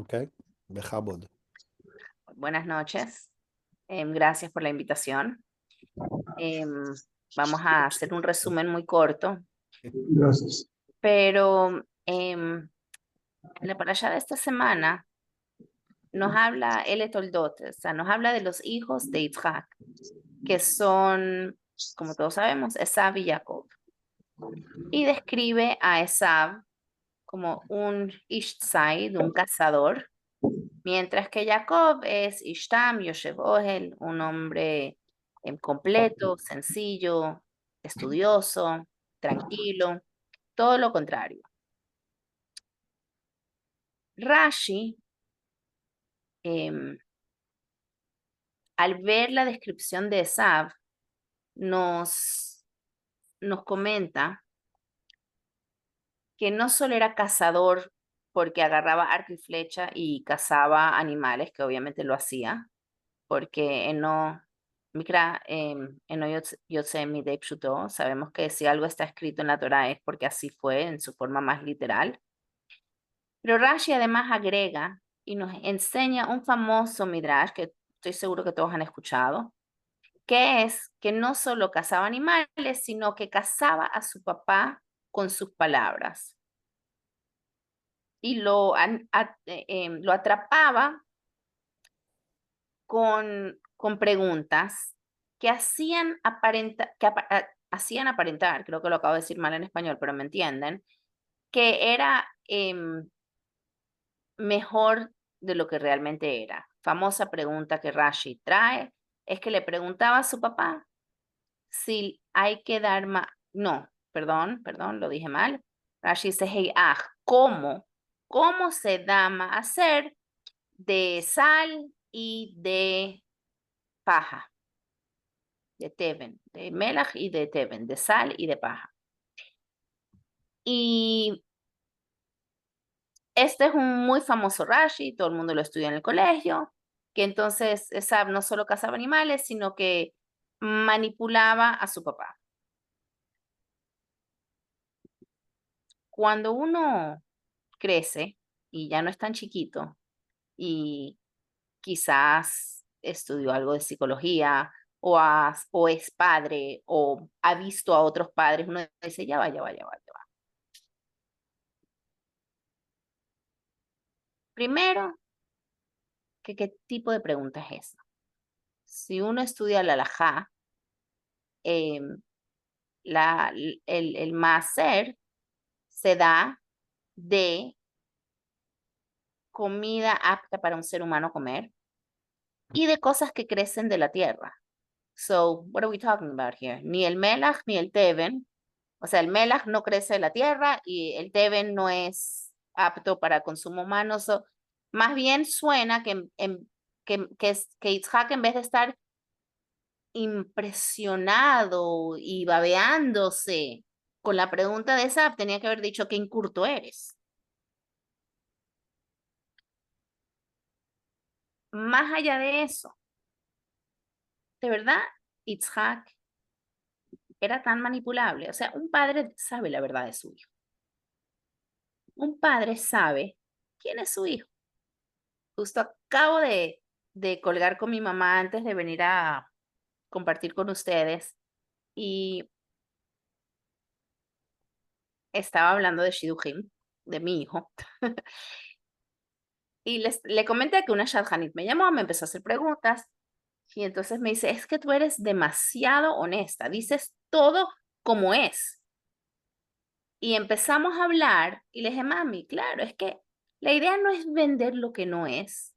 Ok, Bechabod. Buenas noches. Gracias por la invitación. Em, Vamos a hacer un resumen muy corto, Gracias. pero la parashá de esta semana nos habla el Toldot, o sea, nos habla de los hijos de Yitzhak, que son, como todos sabemos, Esav y Jacob. Y describe a Esav como un Ishtzai, un cazador, mientras que Jacob es Ishtam Yoshev Ohel, un hombre completo, sencillo, estudioso, tranquilo, todo lo contrario. Rashi, em, al ver la descripción de Esav, nos comenta que no solo era cazador porque agarraba arco y flecha y cazaba animales, que obviamente lo hacía, porque Mikra, Eno Yotze Midei Pshuto, sabemos que si algo está escrito en la Torah es porque así fue en su forma más literal. Pero Rashi además agrega y nos enseña un famoso midrash que estoy seguro que todos han escuchado, que es que no solo cazaba animales, sino que cazaba a su papá con sus palabras y lo atrapaba con preguntas que hacían aparentar, creo que lo acabo de decir mal en español, pero me entienden, que era mejor de lo que realmente era. Famosa pregunta que Rashi trae es que le preguntaba a su papá si hay que dar más, no, perdón, lo dije mal. Rashi dice, hey, ¿cómo se da hacer de sal y de paja? De Teven, de Melach y de Teven, de sal y de paja. Y este es un muy famoso Rashi, todo el mundo lo estudia en el colegio, que entonces Esab no solo cazaba animales, sino que manipulaba a su papá. Cuando uno crece y ya no es tan chiquito y quizás estudió algo de psicología o es padre o ha visto a otros padres, uno dice, ya va, ya va, ya va, ya va. Primero, ¿qué tipo de pregunta es esa? Si uno estudia la halajá, em, el maaser se da de comida apta para un ser humano comer y de cosas que crecen de la tierra. So, what are we talking about here? Ni el melach ni el teven. O sea, el melach no crece de la tierra y el teven no es apto para consumo humano. So, más bien suena que Yitzhak, en vez de estar impresionado y babeándose con la pregunta de Sab, tenía que haber dicho qué incurto eres. Más allá de eso, de verdad, Itzhak era tan manipulable. O sea, un padre sabe la verdad de su hijo. Un padre sabe quién es su hijo. Justo acabo de colgar con mi mamá antes de venir a compartir con ustedes y estaba hablando de Shidujim, de mi hijo. Y le comenté que una Shadchanit me llamó, me empezó a hacer preguntas y entonces me dice, es que tú eres demasiado honesta, dices todo como es. Y empezamos a hablar y le dije, mami, claro, es que la idea no es vender lo que no es,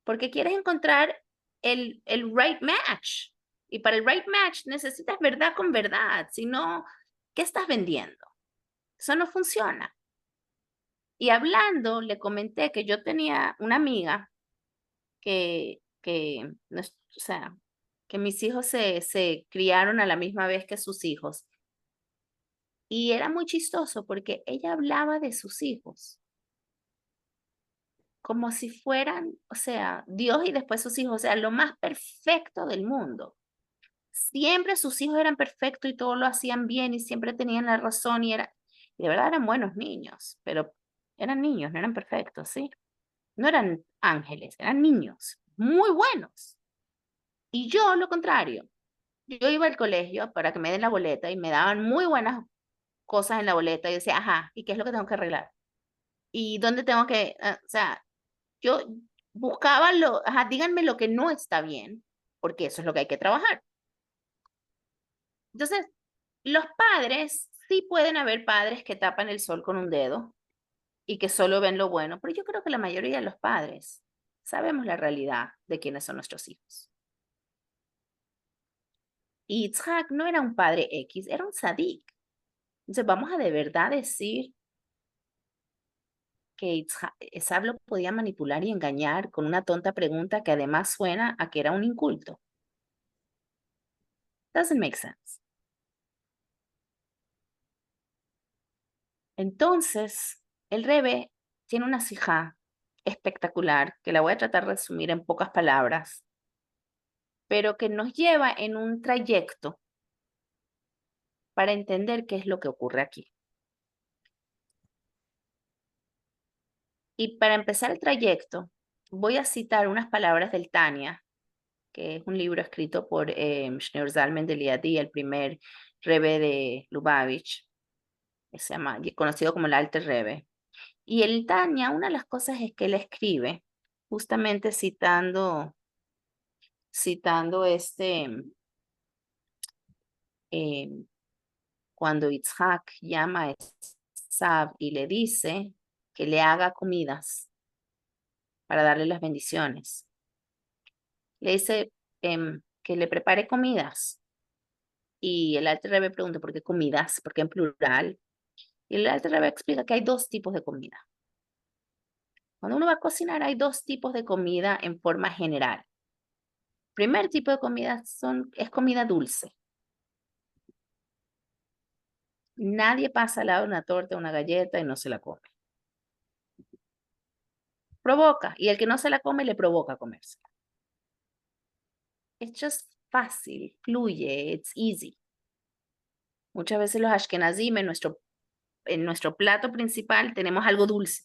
porque quieres encontrar el right match. Y para el right match necesitas verdad con verdad, si no, ¿qué estás vendiendo? Eso no funciona. Y hablando, le comenté que yo tenía una amiga o sea, que mis hijos se criaron a la misma vez que sus hijos. Y era muy chistoso porque ella hablaba de sus hijos como si fueran, o sea, Dios y después sus hijos, o sea, lo más perfecto del mundo. Siempre sus hijos eran perfectos y todo lo hacían bien y siempre tenían la razón y de verdad eran buenos niños, pero eran niños, no eran perfectos, ¿sí? No eran ángeles, eran niños muy buenos. Y yo, lo contrario, yo iba al colegio para que me den la boleta y me daban muy buenas cosas en la boleta. Y yo decía, ajá, ¿y qué es lo que tengo que arreglar? ¿Y dónde tengo que, o sea, yo buscaba ajá, díganme lo que no está bien, porque eso es lo que hay que trabajar. Entonces, los padres, sí pueden haber padres que tapan el sol con un dedo y que solo ven lo bueno, pero yo creo que la mayoría de los padres sabemos la realidad de quiénes son nuestros hijos. Y Itzhak no era un padre X, era un sadik. Entonces, vamos a de verdad decir que Esav lo podía manipular y engañar con una tonta pregunta que además suena a que era un inculto. Doesn't make sense. Entonces, el Rebe tiene una sijá espectacular que la voy a tratar de resumir en pocas palabras, pero que nos lleva en un trayecto para entender qué es lo que ocurre aquí. Y para empezar el trayecto, voy a citar unas palabras del Tania, que es un libro escrito por Shneur Zalman de Liadi, el primer Rebbe de Lubavitch, que se llama, conocido como el Alter Rebbe. Y el Tania, una de las cosas es que él escribe, justamente citando eh, cuando Itzhak llama a Esav y le dice que le haga comidas para darle las bendiciones. Le dice que le prepare comidas. Y el Alter Rebbe pregunta, ¿por qué comidas? ¿Por qué en plural? Y el Alter Rebbe explica que hay dos tipos de comida. Cuando uno va a cocinar, hay dos tipos de comida en forma general. Primer tipo de comida es comida dulce. Nadie pasa al lado de una torta o una galleta y no se la come. Provoca, y el que no se la come le provoca comérsela. Es just fácil, fluye, it's easy. Muchas veces los ashkenazim en nuestro plato principal tenemos algo dulce.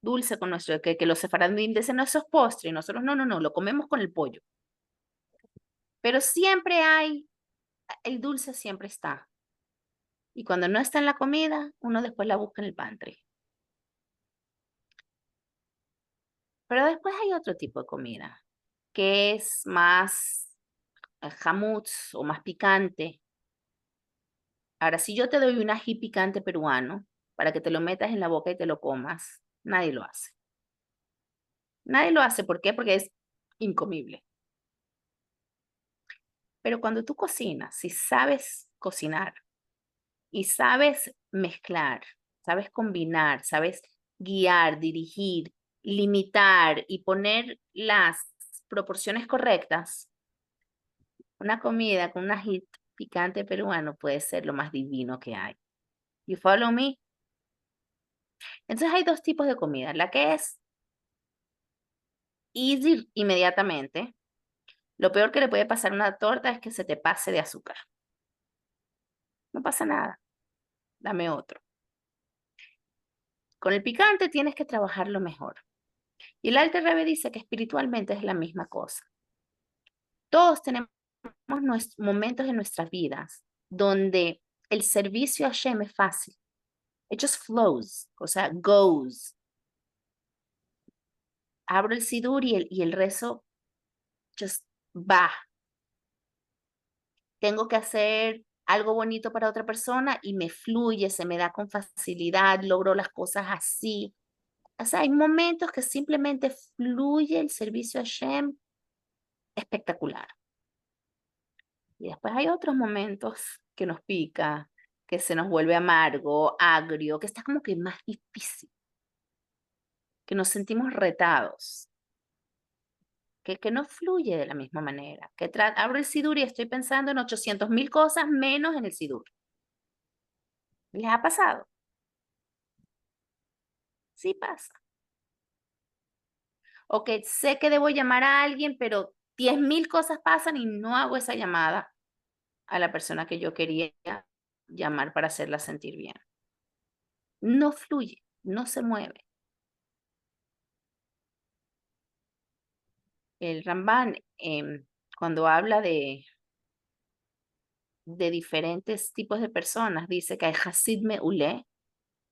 Dulce con que los sefaradim dicen no, eso es postre, y nosotros no, lo comemos con el pollo. Pero siempre el dulce siempre está. Y cuando no está en la comida, uno después la busca en el pantry. Pero después hay otro tipo de comida, que es más jamutz o más picante. Ahora, si yo te doy un ají picante peruano para que te lo metas en la boca y te lo comas, nadie lo hace. Nadie lo hace, ¿por qué? Porque es incomible. Pero cuando tú cocinas, si sabes cocinar y sabes mezclar, sabes combinar, sabes guiar, dirigir, limitar y poner las proporciones correctas, una comida con un ají picante peruano puede ser lo más divino que hay. You follow me? Entonces hay dos tipos de comida. La que es easy inmediatamente. Lo peor que le puede pasar a una torta es que se te pase de azúcar. No pasa nada. Dame otro. Con el picante tienes que trabajarlo mejor. Y el Alter Rebbe dice que espiritualmente es la misma cosa. Todos tenemos momentos en nuestras vidas donde el servicio a Hashem es fácil. It just flows, o sea, goes. Abro el sidur y el rezo just va. Tengo que hacer algo bonito para otra persona y me fluye, se me da con facilidad, logro las cosas así. O sea, hay momentos que simplemente fluye el servicio a Hashem espectacular. Y después hay otros momentos que nos pica, que se nos vuelve amargo, agrio, que está como que más difícil, que nos sentimos retados, que no fluye de la misma manera, que abro el sidur y estoy pensando en 800,000 cosas menos en el sidur. ¿Les ha pasado? Sí pasa. O que sé que debo llamar a alguien, pero 10,000 cosas pasan y no hago esa llamada a la persona que yo quería llamar para hacerla sentir bien. No fluye, no se mueve. el Ramban, cuando habla de diferentes tipos de personas, dice que hay Hasid Me'uleh,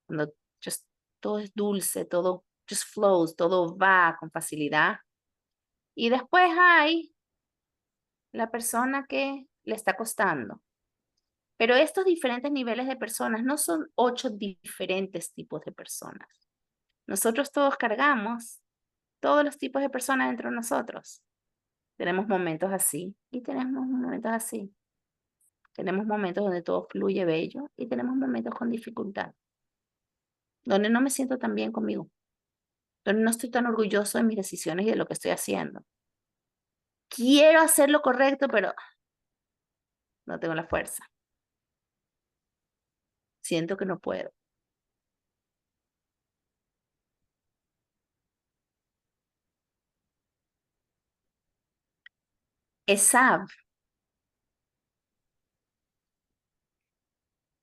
cuando just, todo es dulce, todo just flows, todo va con facilidad. Y después hay la persona que le está costando. Pero estos diferentes niveles de personas no son 8 diferentes tipos de personas. Nosotros todos cargamos todos los tipos de personas dentro de nosotros. Tenemos momentos así y tenemos momentos así. Tenemos momentos donde todo fluye bello y tenemos momentos con dificultad, donde no me siento tan bien conmigo, donde no estoy tan orgulloso de mis decisiones y de lo que estoy haciendo. Quiero hacer lo correcto, pero no tengo la fuerza. Siento que no puedo. Esav,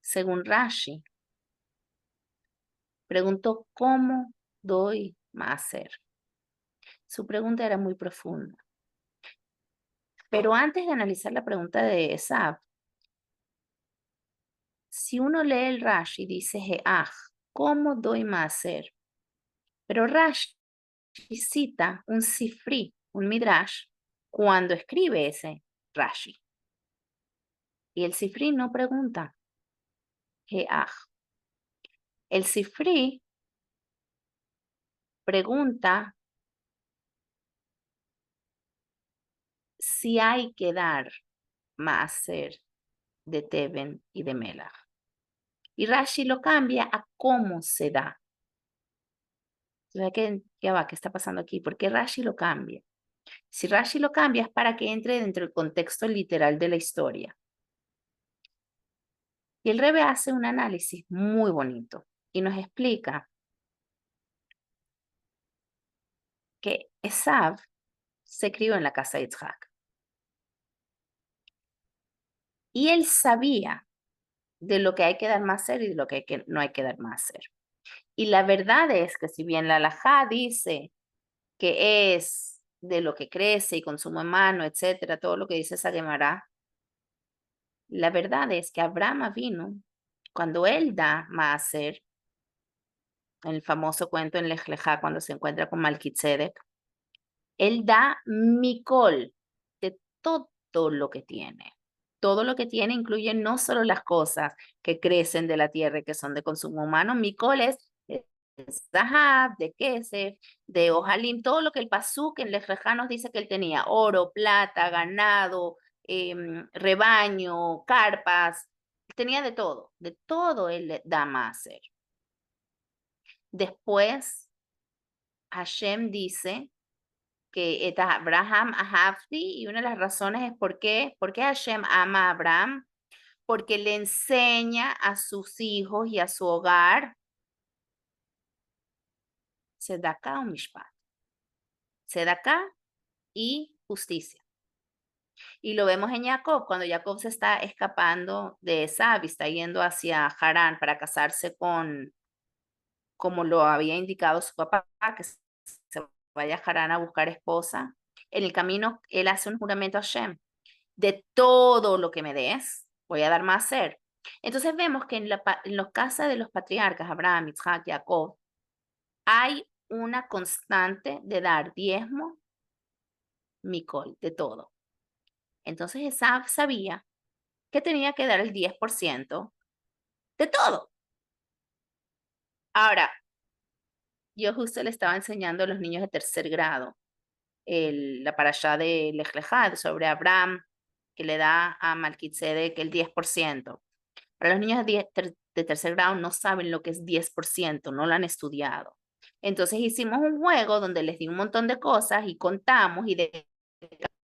según Rashi, preguntó cómo doy maaser. Su pregunta era muy profunda. Pero antes de analizar la pregunta de Esav, si uno lee el Rashi, dice Heaj, ¿cómo doy maaser? Pero Rashi cita un sifri, un midrash, cuando escribe ese Rashi. Y el sifri no pregunta Heaj. El sifri pregunta si hay que dar maaser de Teben y de Melach. Y Rashi lo cambia a cómo se da. ¿Qué va? ¿Qué está pasando aquí? ¿Por qué Rashi lo cambia? Si Rashi lo cambia es para que entre dentro del contexto literal de la historia. Y el Rebbe hace un análisis muy bonito y nos explica que Esav se crió en la casa de Yitzhak. Y él sabía de lo que hay que dar más ser y de lo que, no hay que dar más ser. Y la verdad es que si bien la halajá dice que es de lo que crece y consumo en mano, etcétera, todo lo que dice esa Gemara, la verdad es que Abraham vino, cuando él da maaser, en el famoso cuento en Lej Lejá, cuando se encuentra con Malquitzedek, él da mikol de todo lo que tiene. Todo lo que tiene incluye no solo las cosas que crecen de la tierra y que son de consumo humano, mikol es de zahab, de kesef, de ojalim, todo lo que el pasuk en Lej Lejá nos dice que él tenía, oro, plata, ganado, rebaño, carpas, tenía de todo él le da maaser. Después, Hashem dice que Abraham ahavti, y una de las razones es por qué Hashem ama a Abraham, porque le enseña a sus hijos y a su hogar tzedakah o mishpat, tzedakah y justicia. Y lo vemos en Jacob, cuando Jacob se está escapando de Esav y está yendo hacia Harán para casarse como lo había indicado su papá, que se vaya a Harán a buscar esposa. En el camino, él hace un juramento a Hashem: de todo lo que me des, voy a dar más ser. Entonces vemos que en los casas de los patriarcas, Abraham, Isaac, Jacob, hay una constante de dar diezmo, Mikol, de todo. Entonces Esaf sabía que tenía que dar el 10% de todo. Ahora, yo justo le estaba enseñando a los niños de tercer grado la parashá de Lej Lejá, sobre Abraham, que le da a Malquitzedek el 10%. Para los niños de tercer grado no saben lo que es 10%, no lo han estudiado. Entonces hicimos un juego donde les di un montón de cosas y contamos, y de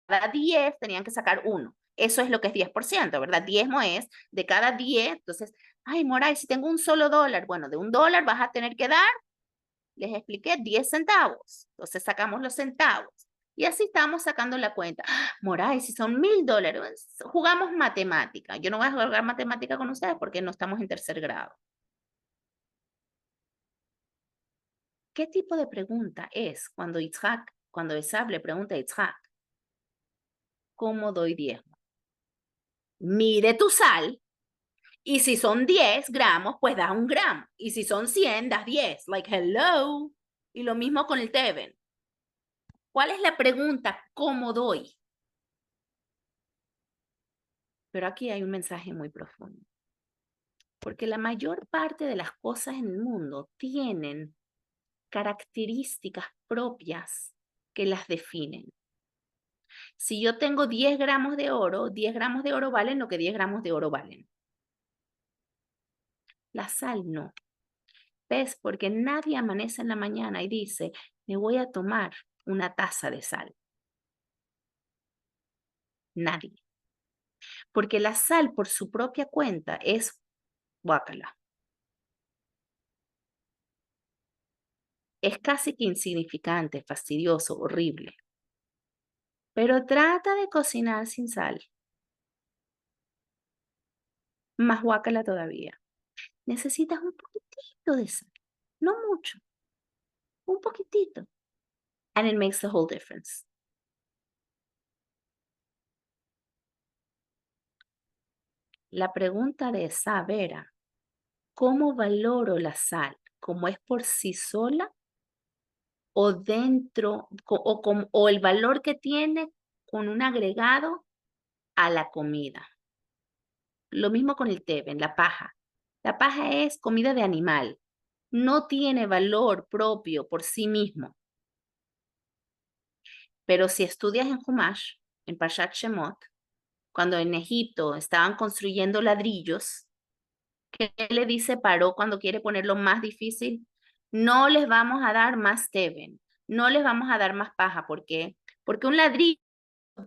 cada 10 tenían que sacar uno. Eso es lo que es 10%, ¿verdad? Diezmo es de cada 10. Entonces, ay, Moray, si tengo un solo dólar, bueno, de un dólar vas a tener que dar, les expliqué, 10 centavos. Entonces sacamos los centavos. Y así estamos sacando la cuenta. Moray, si son $1,000, jugamos matemática. Yo no voy a jugar matemática con ustedes porque no estamos en tercer grado. ¿Qué tipo de pregunta es cuando Yitzhak cuando Esab le pregunta a Yitzhak, ¿cómo doy diezmo? Mide tu sal, y si son 10 gramos, pues das 1 gramo. Y si son 100, das 10. Like, hello. Y lo mismo con el Teven. ¿Cuál es la pregunta? ¿Cómo doy? Pero aquí hay un mensaje muy profundo. Porque la mayor parte de las cosas en el mundo tienen características propias que las definen. Si yo tengo 10 gramos de oro, 10 gramos de oro valen lo que 10 gramos de oro valen. La sal no. ¿Ves? Porque nadie amanece en la mañana y dice, me voy a tomar una taza de sal. Nadie. Porque la sal por su propia cuenta es guácala. Es casi que insignificante, fastidioso, horrible. Pero trata de cocinar sin sal. Más guácala todavía. Necesitas un poquitito de sal. No mucho. Un poquitito. And it makes the whole difference. La pregunta de esa era, ¿cómo valoro la sal? ¿Cómo es por sí sola o dentro o el valor que tiene con un agregado a la comida? Lo mismo con el Teven, la paja. La paja es comida de animal. No tiene valor propio por sí mismo. Pero si estudias en Humash, en Parshat Shemot, cuando en Egipto estaban construyendo ladrillos, ¿qué le dice Paró cuando quiere ponerlo más difícil? No les vamos a dar más Teven, no les vamos a dar más paja. ¿Por qué? Porque un ladrillo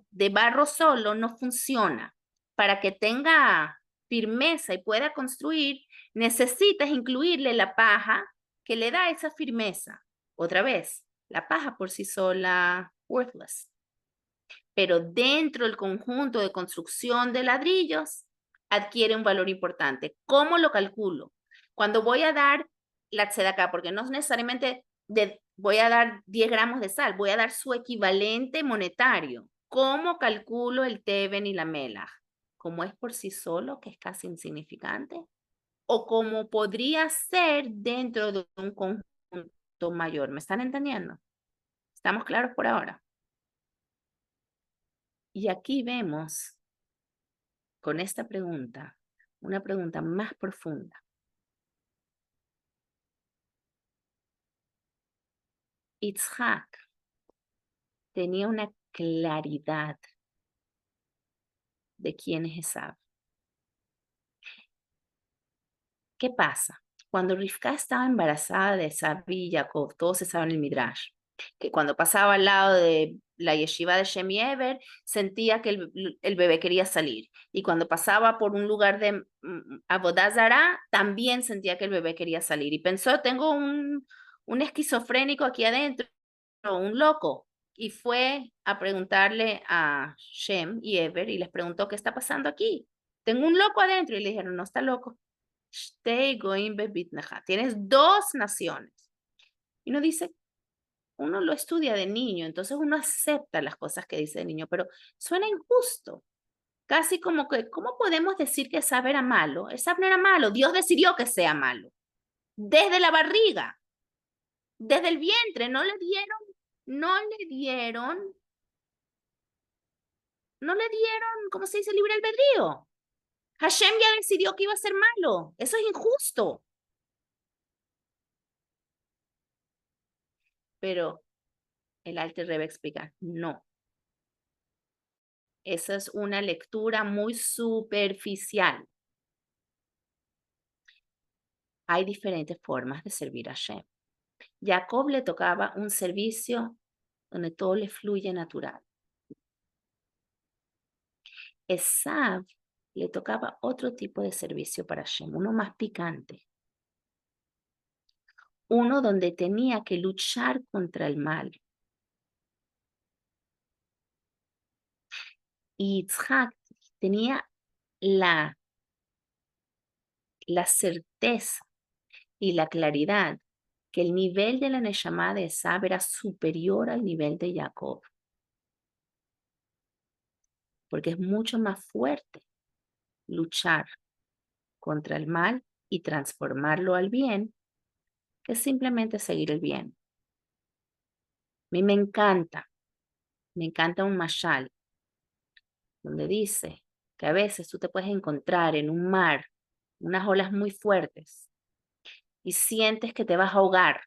de barro solo no funciona. Para que tenga firmeza y pueda construir, necesitas incluirle la paja que le da esa firmeza. Otra vez, la paja por sí sola, worthless. Pero dentro del conjunto de construcción de ladrillos, adquiere un valor importante. ¿Cómo lo calculo? Cuando voy a dar la tzedakah, porque no necesariamente voy a dar 10 gramos de sal, voy a dar su equivalente monetario. ¿Cómo calculo el Teven y la Melach? ¿Cómo es por sí solo, que es casi insignificante? ¿O como podría ser dentro de un conjunto mayor? ¿Me están entendiendo? ¿Estamos claros por ahora? Y aquí vemos con esta pregunta, una pregunta más profunda. Itzhak tenía una claridad de quién es Esav. ¿Qué pasa? Cuando Rivka estaba embarazada de Esav y Jacob, todos se saben el Midrash, que cuando pasaba al lado de la yeshiva de Shem Yever, sentía que el bebé quería salir. Y cuando pasaba por un lugar de Avodah Zará, también sentía que el bebé quería salir. Y pensó, tengo un esquizofrénico aquí adentro, un loco. Y fue a preguntarle a Shem y Ever y les preguntó, ¿qué está pasando aquí? Tengo un loco adentro. Y le dijeron, no está loco. Shtei goim bebitneja. Tienes 2 naciones. Y uno dice, uno lo estudia de niño, entonces uno acepta las cosas que dice de niño, pero suena injusto. Casi como que, ¿cómo podemos decir que Esab era malo? Esab no era malo, Dios decidió que sea malo. Desde la barriga, desde el vientre, no le dieron, ¿cómo se dice? Libre albedrío. Hashem ya decidió que iba a ser malo. Eso es injusto. Pero el Alter Rebbe explica, no. Esa es una lectura muy superficial. Hay diferentes formas de servir a Hashem. Jacob le tocaba un servicio donde todo le fluye natural. Esav le tocaba otro tipo de servicio para Hashem, uno más picante. Uno donde tenía que luchar contra el mal. Y Yitzhak tenía la certeza y la claridad que el nivel de la Neshama de Esab era superior al nivel de Jacob, porque es mucho más fuerte luchar contra el mal y transformarlo al bien que simplemente seguir el bien. A mí me encanta un mashal donde dice que a veces tú te puedes encontrar en un mar, unas olas muy fuertes, y sientes que te vas a ahogar,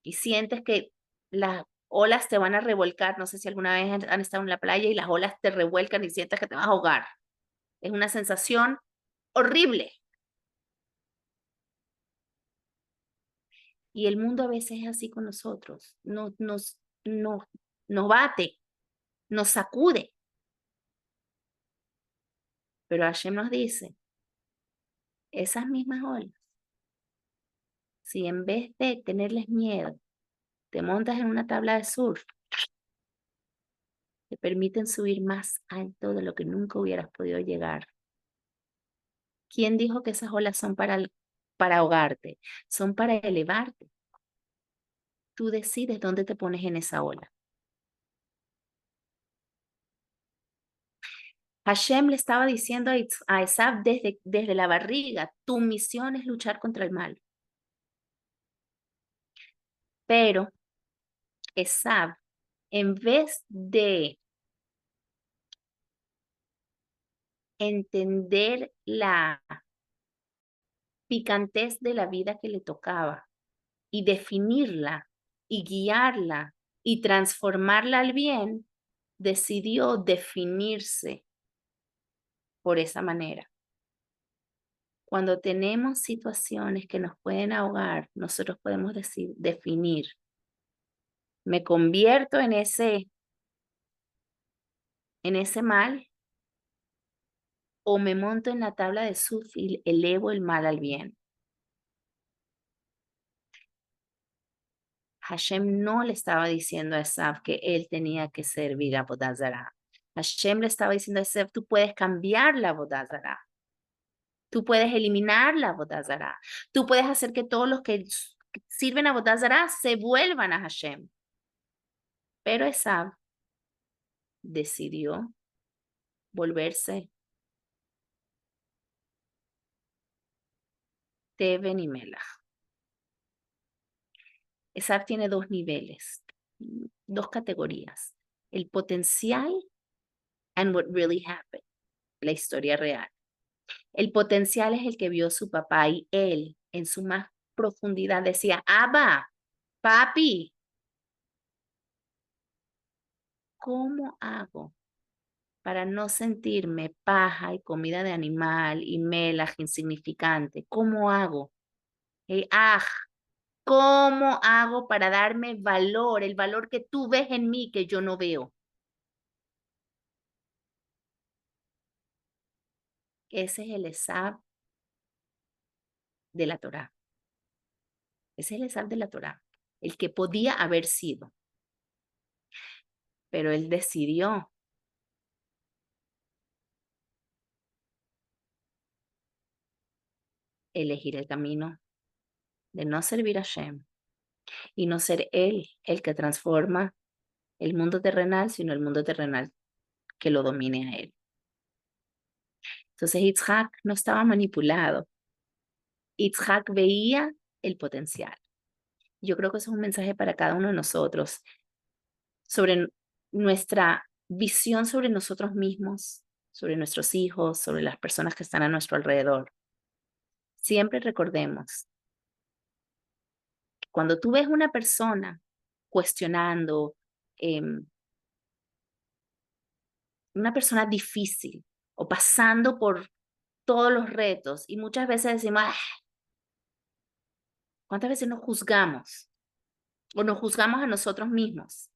y sientes que las olas te van a revolcar. No sé si alguna vez han estado en la playa y las olas te revuelcan y sientes que te vas a ahogar. Es una sensación horrible. Y el mundo a veces es así con nosotros. Nos bate, nos sacude. Pero Hashem nos dice, esas mismas olas, si en vez de tenerles miedo, te montas en una tabla de surf, te permiten subir más alto de lo que nunca hubieras podido llegar. ¿Quién dijo que esas olas son para ahogarte? Son para elevarte. Tú decides dónde te pones en esa ola. Hashem le estaba diciendo a Esab desde la barriga, tu misión es luchar contra el mal. Pero Esab, en vez de entender la picantez de la vida que le tocaba y definirla y guiarla y transformarla al bien, decidió definirse por esa manera. Cuando tenemos situaciones que nos pueden ahogar, nosotros podemos definir, me convierto en ese mal o me monto en la tabla de surf y elevo el mal al bien. Hashem no le estaba diciendo a Esaf que él tenía que servir a Bodazara. Hashem le estaba diciendo a Esaf, tú puedes cambiar la Bodazara. Tú puedes eliminar la Bodazara. Tú puedes hacer que todos los que sirven a Bodazara se vuelvan a Hashem. Pero Esaf decidió volverse Teven y Melach. Esaf tiene dos niveles, dos categorías. El potencial and what really happened, la historia real. El potencial es el que vio su papá y él en su más profundidad decía, Abba, papi, ¿cómo hago para no sentirme paja y comida de animal y melaj insignificante? ¿Cómo hago? Ah, ¿cómo hago para darme valor, el valor que tú ves en mí que yo no veo? Ese es el Esab de la Torá. Ese es el Esab de la Torá, el que podía haber sido, pero él decidió elegir el camino de no servir a Shem y no ser él el que transforma el mundo terrenal, sino el mundo terrenal que lo domine a él. Entonces Yitzhak no estaba manipulado. Yitzhak veía el potencial. Yo creo que eso es un mensaje para cada uno de nosotros sobre nuestra visión sobre nosotros mismos, sobre nuestros hijos, sobre las personas que están a nuestro alrededor. Siempre recordemos, cuando tú ves una persona cuestionando, una persona difícil o pasando por todos los retos y muchas veces decimos, "Ah", ¿cuántas veces nos juzgamos o nos juzgamos a nosotros mismos?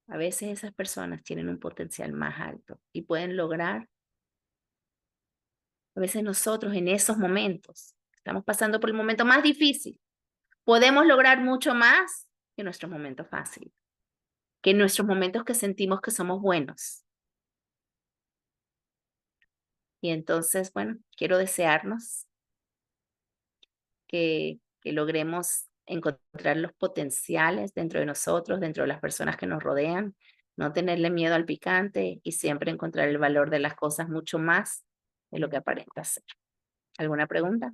A veces esas personas tienen un potencial más alto y pueden lograr, a veces nosotros en esos momentos, estamos pasando por el momento más difícil, podemos lograr mucho más que nuestros momentos fáciles, que nuestros momentos que sentimos que somos buenos. Y entonces, bueno, quiero desearnos que logremos encontrar los potenciales dentro de nosotros, dentro de las personas que nos rodean, no tenerle miedo al picante y siempre encontrar el valor de las cosas mucho más de lo que aparenta ser. ¿Alguna pregunta?